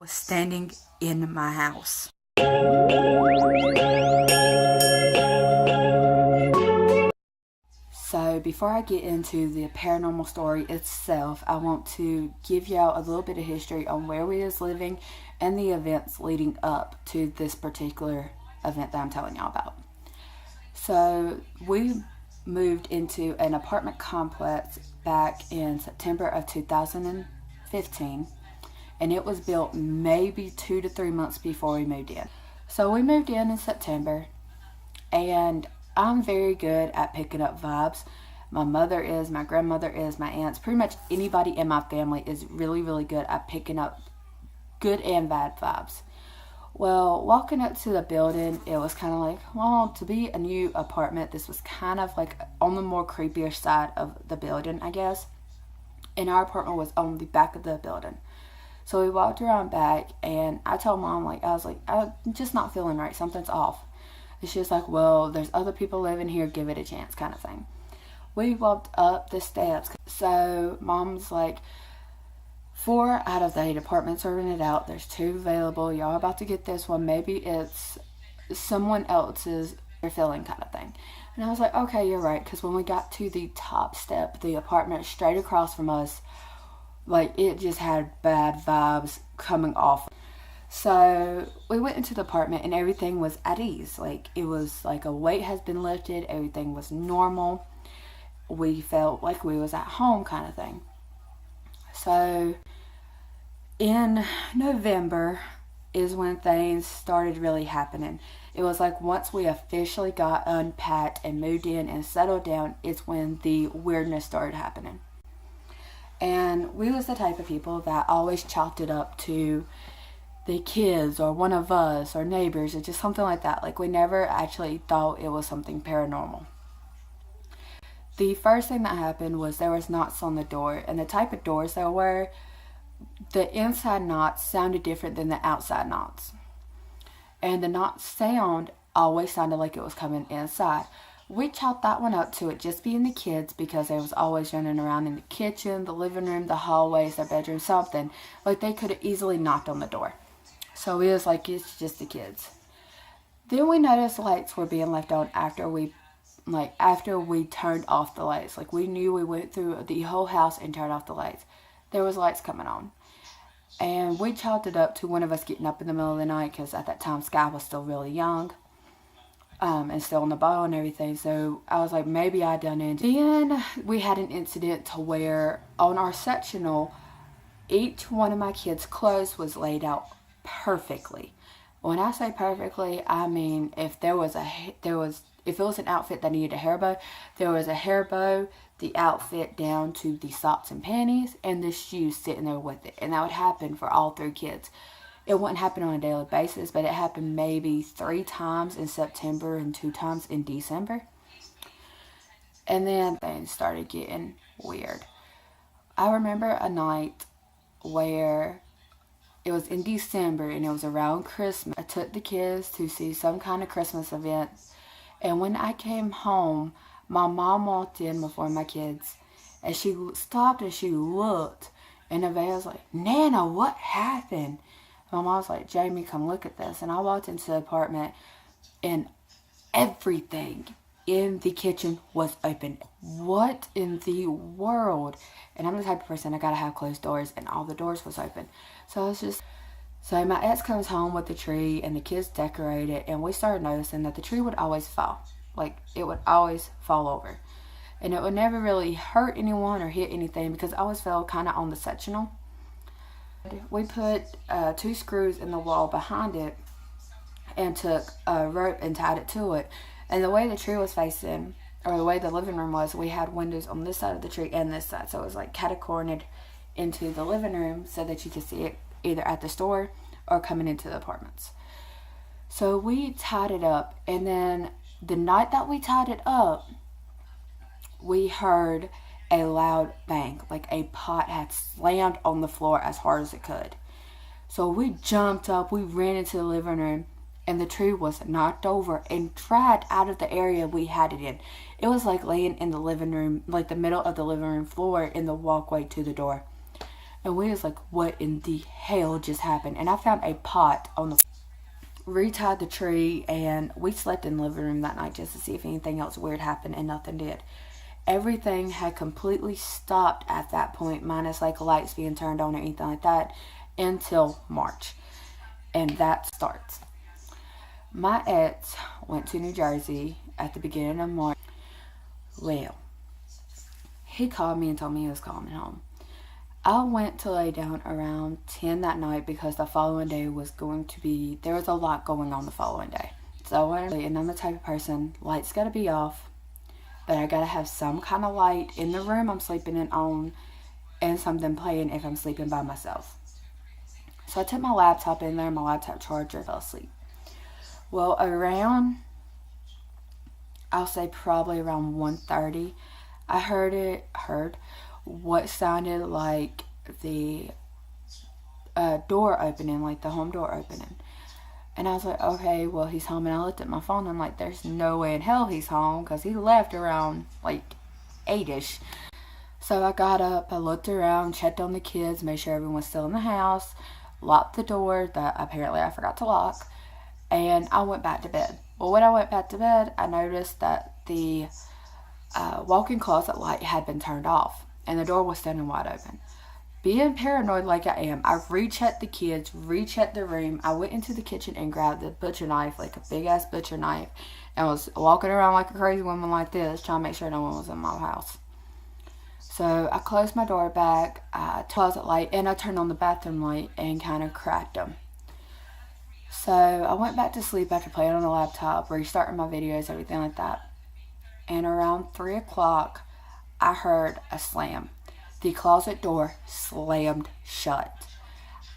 was standing in my house. So before I get into the paranormal story itself, I want to give y'all a little bit of history on where we was living and the events leading up to this particular event that I'm telling y'all about. So we moved into an apartment complex back in September of 2015, and it was built maybe 2 to 3 months before we moved in. So we moved in September, and I'm very good at picking up vibes. My mother is, my grandmother is, my aunts, pretty much anybody in my family is really, really good at picking up good and bad vibes. Well, walking up to the building, it was kind of like, well, to be a new apartment, this was kind of like on the more creepier side of the building, I guess. And our apartment was on the back of the building. So we walked around back, and I told Mom, I'm just not feeling right. Something's off. And she was like, well, there's other people living here. Give it a chance, kind of thing. We walked up the steps. So Mom's like, 4 out of the 8 apartments are rented out. There's 2 available. Y'all about to get this one. Maybe it's someone else's feeling, kind of thing. And I was like, okay, you're right. Because when we got to the top step, the apartment straight across from us, like, it just had bad vibes coming off. So we went into the apartment, and everything was at ease. Like, it was like a weight has been lifted. Everything was normal. We felt like we was at home, kind of thing. So in November is when things started really happening. It was like once we officially got unpacked and moved in and settled down, it's when the weirdness started happening. And we was the type of people that always chalked it up to the kids or one of us or neighbors or just something like that. Like, we never actually thought it was something paranormal. The first thing that happened was there was knocks on the door, and the type of doors there were, the inside knocks sounded different than the outside knocks. And the knock sound always sounded like it was coming inside. We chalked that one up to it just being the kids, because they was always running around in the kitchen, the living room, the hallways, their bedroom, something. Like, they could have easily knocked on the door. So we was like, it's just the kids. Then we noticed lights were being left on after we turned off the lights. Like, we knew we went through the whole house and turned off the lights. There was lights coming on. And we chalked it up to one of us getting up in the middle of the night, because at that time Sky was still really young. And still in the bottle and everything. So I was like, maybe I done it. Then we had an incident to where on our sectional, each one of my kids' clothes was laid out perfectly. When I say perfectly, I mean if it was an outfit that needed a hair bow, there was a hair bow, the outfit down to the socks and panties, and the shoes sitting there with it. And that would happen for all 3 kids. It wouldn't happen on a daily basis, but it happened maybe 3 times in September and 2 times in December. And then things started getting weird. I remember a night where it was in December and it was around Christmas. I took the kids to see some kind of Christmas event. And when I came home, my mom walked in before my kids. And she stopped and she looked. And Nevaeh was like, Nana, what happened? My mom was like, Jamie, come look at this. And I walked into the apartment, and everything in the kitchen was open. What in the world? And I'm the type of person, I gotta have closed doors, and all the doors was open. So my ex comes home with the tree, and the kids decorate it, and we started noticing that the tree would always fall. Like, it would always fall over. And it would never really hurt anyone or hit anything, because it always fell kind of on the sectional. We put 2 screws in the wall behind it and took a rope and tied it to it. And the way the tree was facing, or the way the living room was, we had windows on this side of the tree and this side. So it was like catacornered into the living room so that you could see it either at the store or coming into the apartments. So we tied it up, and then the night that we tied it up, we heard a loud bang, like a pot had slammed on the floor as hard as it could. So we jumped up, we ran into the living room, and the tree was knocked over and dragged out of the area we had it in. It was like laying in the living room, like the middle of the living room floor in the walkway to the door. And we was like, what in the hell just happened? And I found a pot on the retied the tree, and we slept in the living room that night just to see if anything else weird happened, and nothing did. Everything had completely stopped at that point, minus like lights being turned on or anything like that, until March. And that starts. My ex went to New Jersey at the beginning of March. Well, he called me and told me he was coming home. I went to lay down around 10 that night because the following day was going to be, there was a lot going on the following day. So I went, and I'm the type of person, lights gotta be off, but I gotta have some kind of light in the room I'm sleeping in on, and something playing if I'm sleeping by myself. So I took my laptop in there, my laptop charger, fell asleep. Well, around, I'll say probably around 1:30, I heard what sounded like the door opening, like the home door opening. And I was like, okay, well, he's home. And I looked at my phone, and I'm like, there's no way in hell he's home, because he left around like 8ish. So I got up, I looked around, checked on the kids, made sure everyone was still in the house, locked the door that apparently I forgot to lock, and I went back to bed. Well, when I went back to bed, I noticed that the walk-in closet light had been turned off, and the door was standing wide open. Being paranoid like I am, I rechecked the kids, rechecked the room. I went into the kitchen and grabbed the butcher knife, like a big-ass butcher knife, and was walking around like a crazy woman like this, trying to make sure no one was in my house. So I closed my door back, closet light, and I turned on the bathroom light and kind of cracked them. So I went back to sleep after playing on the laptop, restarting my videos, everything like that. And around 3 o'clock, I heard a slam. The closet door slammed shut.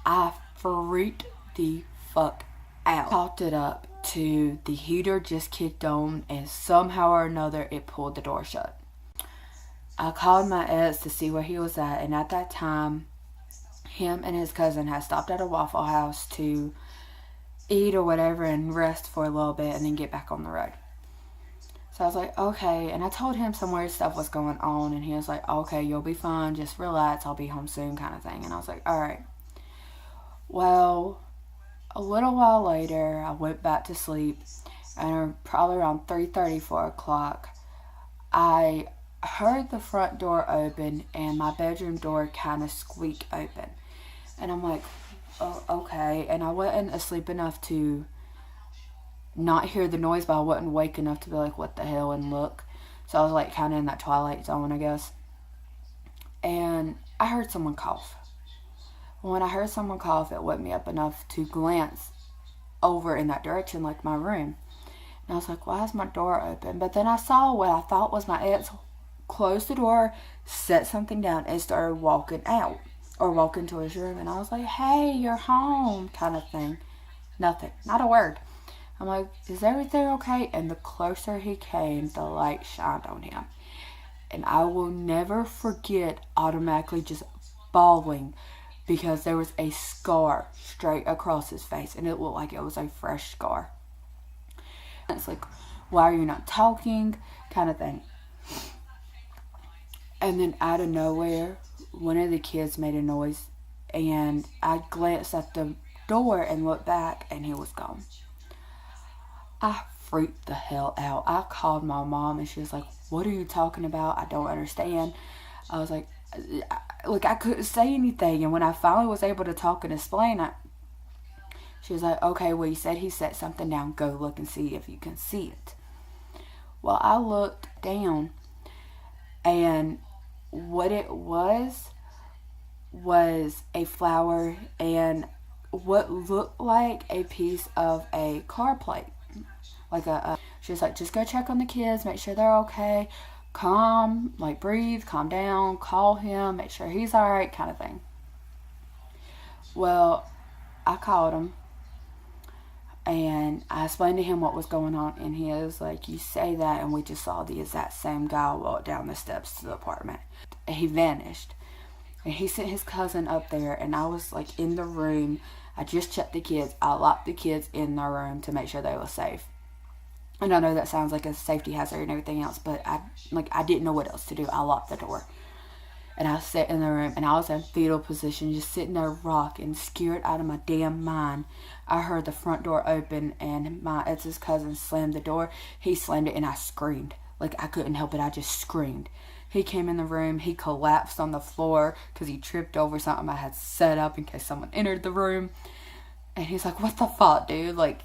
I freaked the fuck out. Talked it up to the heater just kicked on, and somehow or another it pulled the door shut. I called my ex to see where he was at, and at that time, him and his cousin had stopped at a Waffle House to eat or whatever and rest for a little bit and then get back on the road. So I was like, okay. And I told him some weird stuff was going on. And he was like, okay, you'll be fine. Just relax. I'll be home soon, kind of thing. And I was like, all right. Well, a little while later, I went back to sleep. And probably around 3:30, 4 o'clock, I heard the front door open and my bedroom door kind of squeak open. And I'm like, oh, okay. And I wasn't asleep enough to not hear the noise, but I wasn't awake enough to be like, what the hell, and look. So I was like kind of in that twilight zone, I guess. And I heard someone cough. When I heard someone cough, it woke me up enough to glance over in that direction, like my room. And I was like, why is my door open? But then I saw what I thought was my ex close the door, set something down, and started walking out, or walking to his room. And I was like, hey, you're home, kind of thing. Nothing, not a word. I'm like, is everything okay? And the closer he came, the light shined on him. And I will never forget automatically just bawling, because there was a scar straight across his face, and it looked like it was a fresh scar. And it's like, why are you not talking, kind of thing. And then out of nowhere, one of the kids made a noise, and I glanced at the door and looked back, and he was gone. I freaked the hell out. I called my mom, and she was like, what are you talking about? I don't understand. I was like, look, I couldn't say anything. And when I finally was able to talk and explain it, she was like, okay, well, you said he set something down. Go look and see if you can see it. Well, I looked down, and what it was a flower and what looked like a piece of a car plate. She was like, just go check on the kids, make sure they're okay, breathe, calm down, call him, make sure he's alright, kind of thing. Well, I called him, and I explained to him what was going on, and he was like, you say that, and we just saw the exact same guy walk down the steps to the apartment. He vanished, and he sent his cousin up there, and I was like in the room. I just checked the kids. I locked the kids in their room to make sure they were safe. And I know that sounds like a safety hazard and everything else, but I didn't know what else to do. I locked the door. And I sat in the room, and I was in fetal position, just sitting there rocking, scared out of my damn mind. I heard the front door open, and my ex's cousin slammed the door. He slammed it, and I screamed. Like, I couldn't help it. I just screamed. He came in the room. He collapsed on the floor because he tripped over something I had set up in case someone entered the room. And he's like, what the fuck, dude? Like,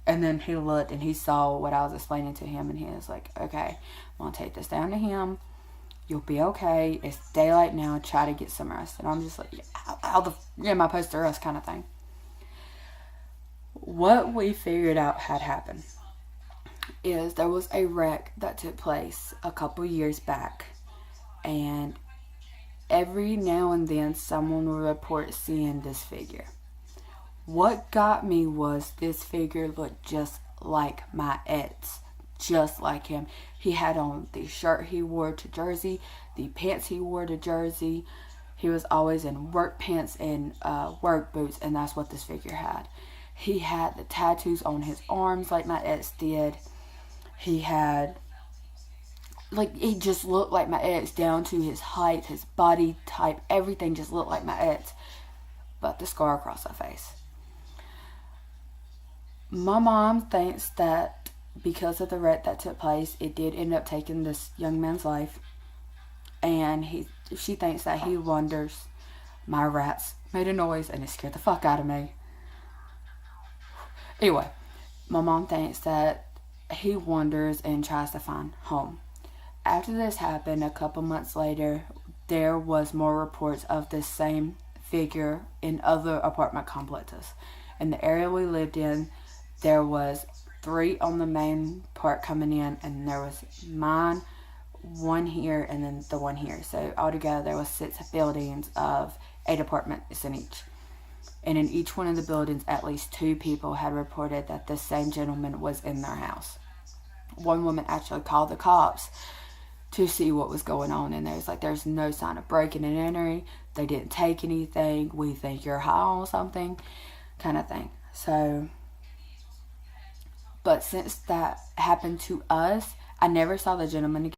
and then he looked, and he saw what I was explaining to him, and he was like, okay, I'm going to take this down to him. You'll be okay. It's daylight now. Try to get some rest. And I'm just like, how the am I supposed to rest kind of thing. What we figured out had happened is there was a wreck that took place a couple years back. And every now and then someone would report seeing this figure. What got me was this figure looked just like my ex. Just like him. He had on the shirt he wore to Jersey, the pants he wore to Jersey. He was always in work pants and work boots, and that's what this figure had. He had the tattoos on his arms like my ex did. He had, like, he just looked like my ex down to his height, his body type, everything just looked like my ex, but the scar across her face. My mom thinks that because of the wreck that took place, it did end up taking this young man's life. And she thinks that he wonders. My rats made a noise and it scared the fuck out of me. Anyway, my mom thinks that he wanders and tries to find home. After this happened, a couple months later, there was more reports of this same figure in other apartment complexes. In the area we lived in, there was 3 on the main part coming in, and there was mine, 1 here, and then the 1 here. So altogether there was 6 buildings of 8 apartments in each. And in each one of the buildings, at least 2 people had reported that the same gentleman was in their house. One woman actually called the cops to see what was going on, and there's no sign of breaking and entering. They didn't take anything. We think you're high on something, kind of thing. So, but since that happened to us, I never saw the gentleman again.